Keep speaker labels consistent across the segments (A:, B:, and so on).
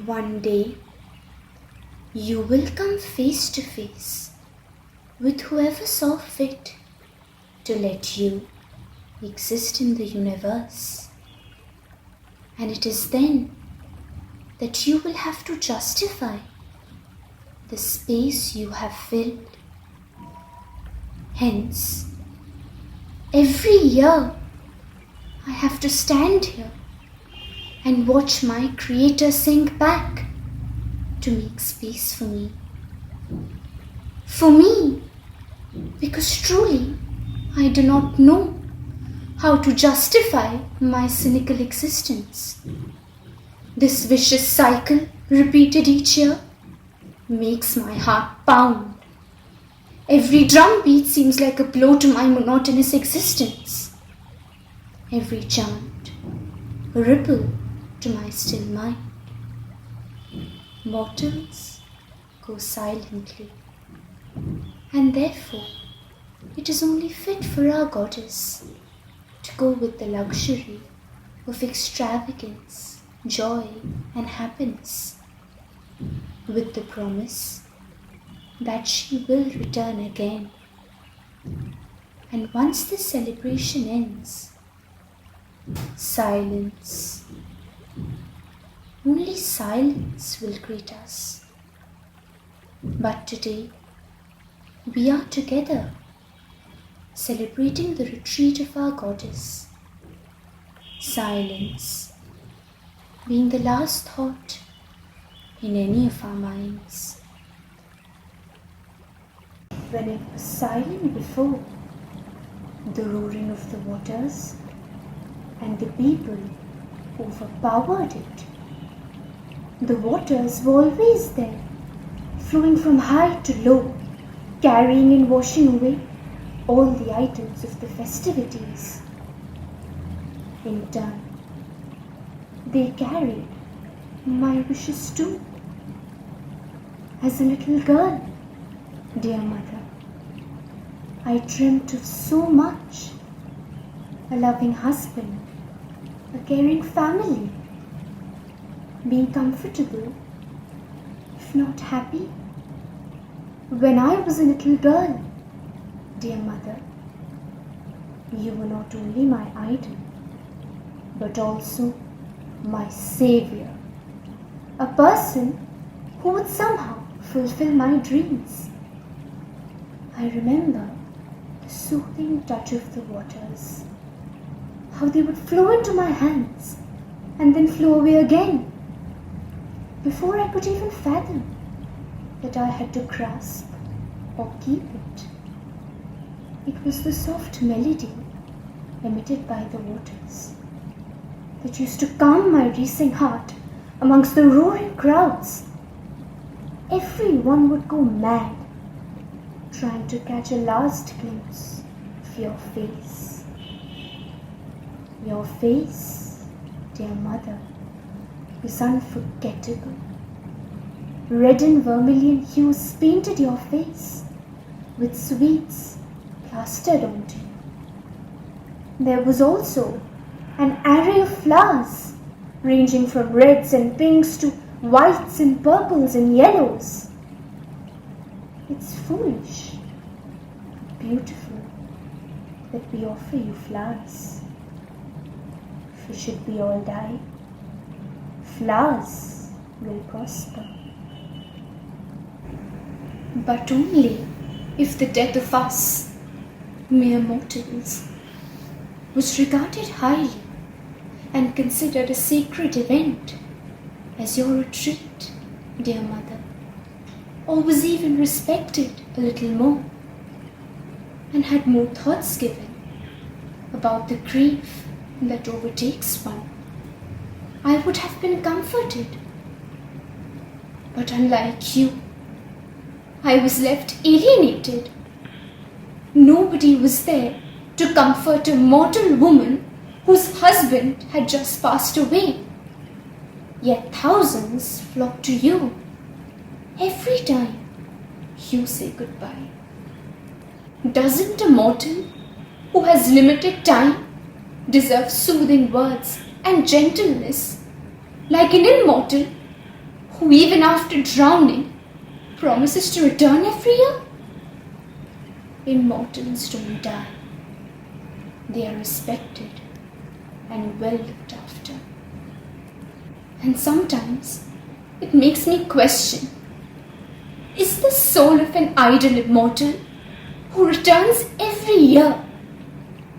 A: One day, you will come face to face with whoever saw fit to let you exist in the universe. And it is then that you will have to justify the space you have filled. Hence, every year I have to stand here and watch my Creator sink back to make space for me. For me, because truly I do not know how to justify my cynical existence. This vicious cycle, repeated each year, makes my heart pound. Every drum beat seems like a blow to my monotonous existence. Every chant, a ripple to my still mind. Mortals go silently, and therefore it is only fit for our goddess to go with the luxury of extravagance, joy, and happiness, with the promise that she will return again. And once this celebration ends, silence, only silence will greet us. But today, we are together, celebrating the retreat of our goddess. Silence being the last thought in any of our minds. When it was silent before, the roaring of the waters and the people overpowered it. The waters were always there, flowing from high to low, carrying and washing away all the items of the festivities. In turn, they carried my wishes too. As a little girl, dear mother, I dreamt of so much: a loving husband, a caring family, being comfortable, if not happy. When I was a little girl, dear mother, you were not only my idol, but also my savior, a person who would somehow fulfill my dreams. I remember the soothing touch of the waters, how they would flow into my hands and then flow away again, before I could even fathom that I had to grasp or keep it. It was the soft melody emitted by the waters that used to calm my racing heart amongst the roaring crowds. Everyone would go mad, trying to catch a last glimpse of your face. Your face, dear mother, is unforgettable. Red and vermilion hues painted your face, with sweets plastered onto you. There was also an array of flowers, ranging from reds and pinks to whites and purples and yellows. It's foolish, beautiful, that we offer you flowers. For should we all die, flowers will prosper. But only if the death of us, mere mortals, was regarded highly and considered a sacred event, as your retreat, dear mother, or was even respected a little more, and had more thoughts given about the grief that overtakes one, I would have been comforted. But unlike you, I was left alienated. Nobody was there to comfort a mortal woman whose husband had just passed away. Yet thousands flock to you every time you say goodbye. Doesn't a mortal who has limited time deserve soothing words and gentleness, like an immortal who even after drowning promises to return every year? Immortals don't die. They are respected and well looked after. And sometimes it makes me question, is the soul of an idle immortal who returns every year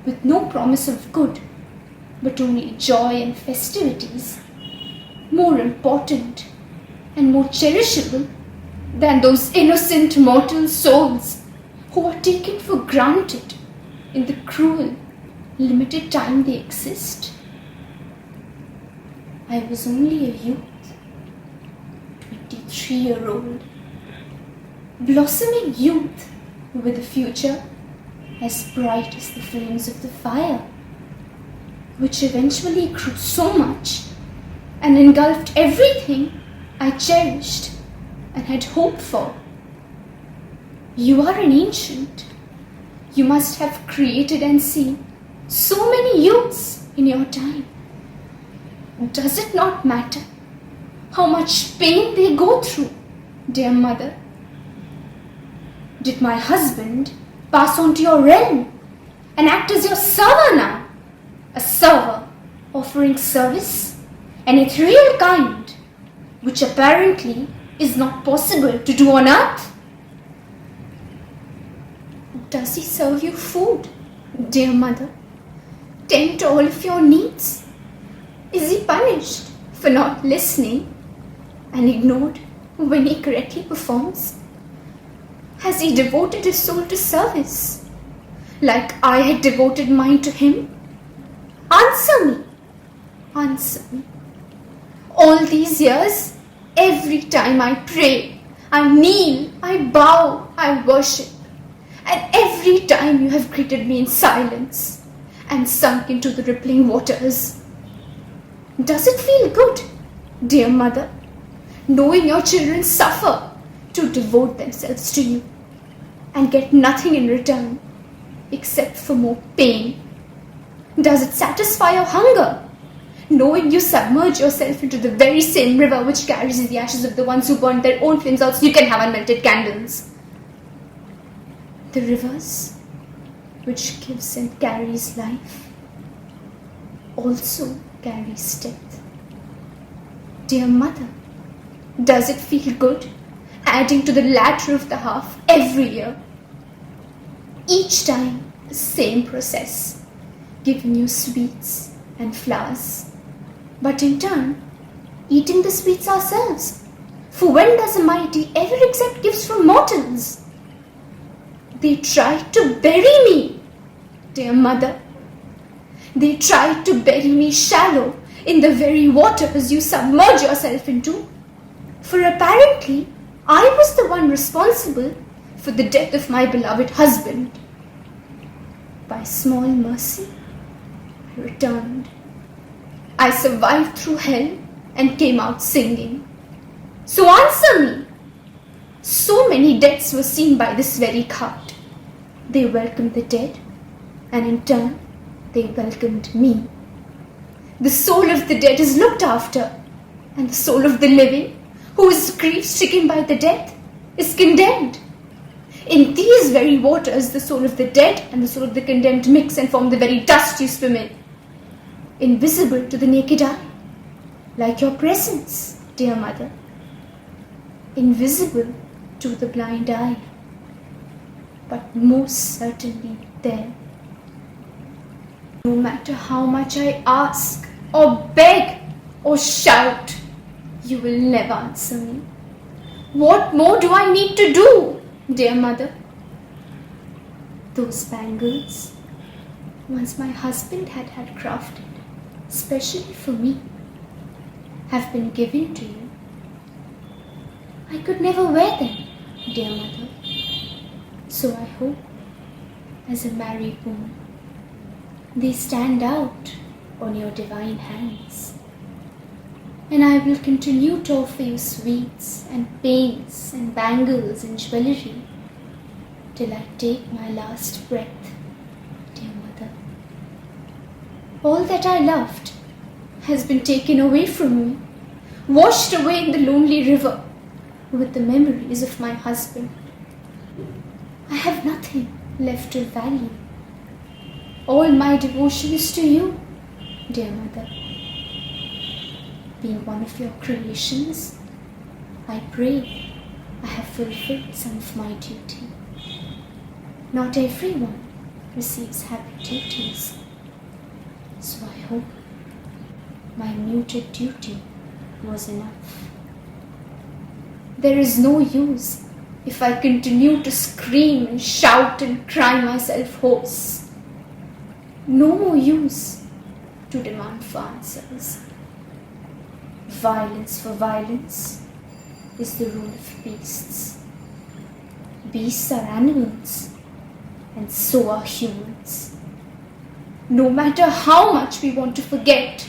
A: with no promise of good, but only joy and festivities, more important and more cherishable than those innocent mortal souls who are taken for granted in the cruel, limited time they exist? I was only a youth, 23-year-old, blossoming youth with a future as bright as the flames of the fire, which eventually grew so much and engulfed everything I cherished and had hoped for. You are an ancient. You must have created and seen so many youths in your time. Does it not matter how much pain they go through, dear mother? Did my husband pass on to your realm and act as your server now? A server offering service, an ethereal kind, which apparently is not possible to do on earth? Does he serve you food, dear mother? Tend to all of your needs? Is he punished for not listening and ignored when he correctly performs? Has he devoted his soul to service, like I had devoted mine to him? Answer me. Answer me. All these years, every time I pray, I kneel, I bow, I worship, and every time you have greeted me in silence and sunk into the rippling waters. Does it feel good, dear mother, knowing your children suffer to devote themselves to you and get nothing in return except for more pain? Does it satisfy your hunger, knowing you submerge yourself into the very same river which carries the ashes of the ones who burned their own flames out so you can have unmelted candles? The rivers which gives and carries life also carries death. Dear mother, does it feel good adding to the ladder of the half every year? Each time the same process, giving you sweets and flowers, but in turn eating the sweets ourselves. For when does a mighty ever accept gifts from mortals? They tried to bury me, dear mother. They tried to bury me shallow in the very waters you submerge yourself into. For apparently, I was the one responsible for the death of my beloved husband. By small mercy, I returned. I survived through hell and came out singing. So answer me. So many deaths were seen by this very cart. They welcomed the dead, and in turn, they welcomed me. The soul of the dead is looked after, and the soul of the living, who is grief-stricken by the death, is condemned. In these very waters, the soul of the dead and the soul of the condemned mix and form the very dust you swim in, invisible to the naked eye. like your presence, dear mother, invisible to the blind eye, but most certainly there. No matter how much I ask or beg or shout, you will never answer me. What more do I need to do, dear mother? Those bangles, once my husband had crafted specially for me, have been given to you. I could never wear them, dear mother. So I hope, as a married woman, they stand out on your divine hands. And I will continue to offer you sweets and paints and bangles and jewellery till I take my last breath, dear mother. All that I loved has been taken away from me, washed away in the lonely river with the memories of my husband. I have nothing left of value. All my devotion is to you, dear mother. Being one of your creations, I pray I have fulfilled some of my duty. Not everyone receives happy duties, so I hope my muted duty was enough. There is no use if I continue to scream and shout and cry myself hoarse. No more use to demand for answers. Violence for violence is the rule of beasts. Beasts are animals, and so are humans. No matter how much we want to forget,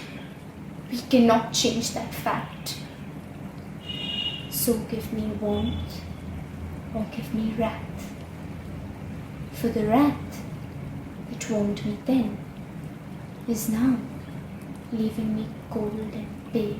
A: we cannot change that fact. So give me warmth or give me wrath. For the wrath that warmed me then is now leaving me cold and pale.